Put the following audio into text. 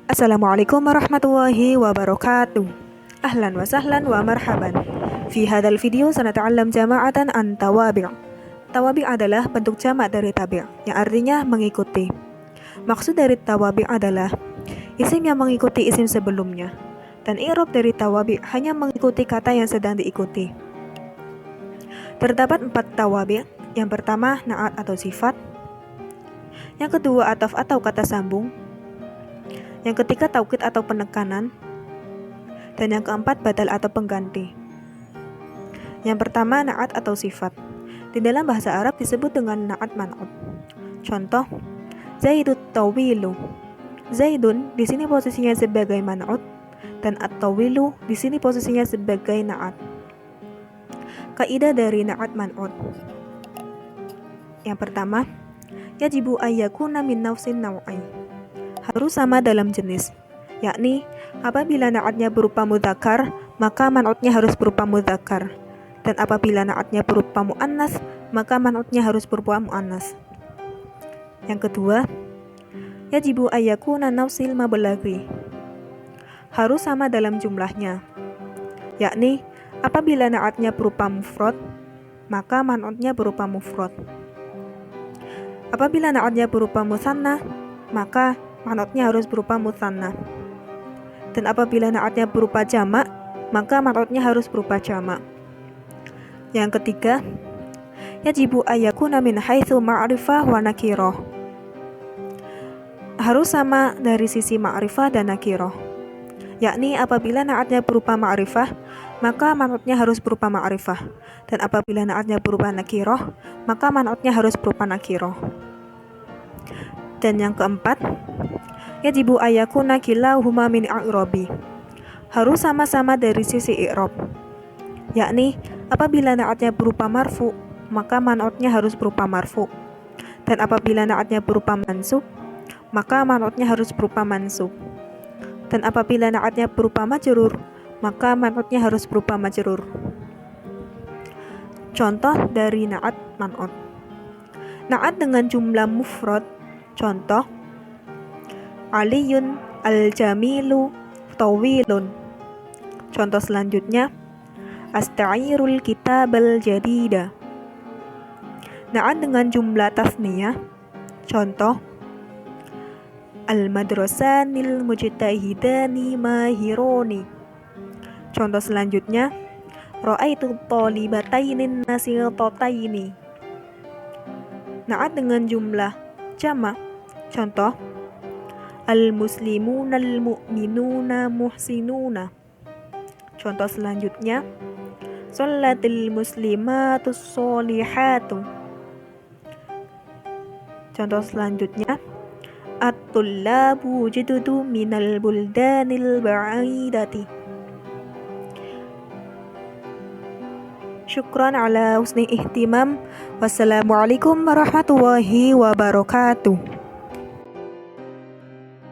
Assalamualaikum warahmatullahi wabarakatuh. Ahlan wa sahlan wa marhaban. Fi hadal video sanata'allam jama'atan an tawabi'. Tawabi' adalah bentuk jamak dari tabi', yang artinya mengikuti. Maksud dari tawabi' adalah isim yang mengikuti isim sebelumnya, dan i'rab dari tawabi' hanya mengikuti kata yang sedang diikuti. Terdapat 4 tawabi'. Yang pertama na'at atau sifat. Yang kedua ataf atau kata sambung. Yang ketiga taukid atau penekanan. Dan yang keempat badal atau pengganti. Yang pertama na'at atau sifat. Di dalam bahasa Arab disebut dengan na'at man'ut. Contoh, Zaidut tawilu. Zaidun di sini posisinya sebagai man'ut dan at-tawilu di sini posisinya sebagai na'at. Kaidah dari na'at man'ut. Yang pertama, yajibu ayyakuna min nafsin naw'ai. Harus sama dalam jenis, yakni apabila na'atnya berupa mudzakkar, maka man'utnya harus berupa mudzakkar. Dan apabila na'atnya berupa muannas, maka man'utnya harus berupa muannas. Yang kedua, yajibu ayyakuna nafsil mabalaghi. Harus sama dalam jumlahnya, yakni apabila na'atnya berupa mufrad, maka man'utnya berupa mufrad. Apabila na'atnya berupa musanna, maka man'utnya harus berupa musanna. Dan apabila na'atnya berupa jamak, maka man'utnya harus berupa jamak. Yang ketiga, yajibu ayyakuna min haitsu ma'rifah wa nakirah. Harus sama dari sisi ma'rifah dan nakirah, yakni apabila na'atnya berupa ma'rifah, maka man'utnya harus berupa ma'rifah. Dan apabila na'atnya berupa nakirah, maka man'utnya harus berupa nakirah. Dan yang keempat, yajibu ayyakuna kilahuma min i'rabi. Harus sama-sama dari sisi i'rab, yakni apabila na'atnya berupa marfu, maka man'utnya harus berupa marfu. Dan apabila na'atnya berupa mansub, maka man'utnya harus berupa mansub. Dan apabila na'atnya berupa majrur, maka man'utnya harus berupa majrur. Contoh dari na'at man'ut. Na'at dengan jumlah mufrad. Contoh, Aliyun al-jamilu tawilun. Contoh selanjutnya, Asta'irul kitabal jadida. Na'at dengan jumlah tasniyah. Contoh, Al-madrasanil mujtahidani mahironi. Contoh selanjutnya, Ra'aitu talibatainin nasirataini. Na'at dengan jumlah jamak. Contoh, al-muslimuna al-mu'minuna muhsinuna. Contoh selanjutnya, sholatil muslimatus sholihatu. Contoh selanjutnya, at-tullabu jududu minal buldanil ba'idati. Syukran ala husni ihtimam. Wassalamualaikum warahmatullahi wabarakatuh.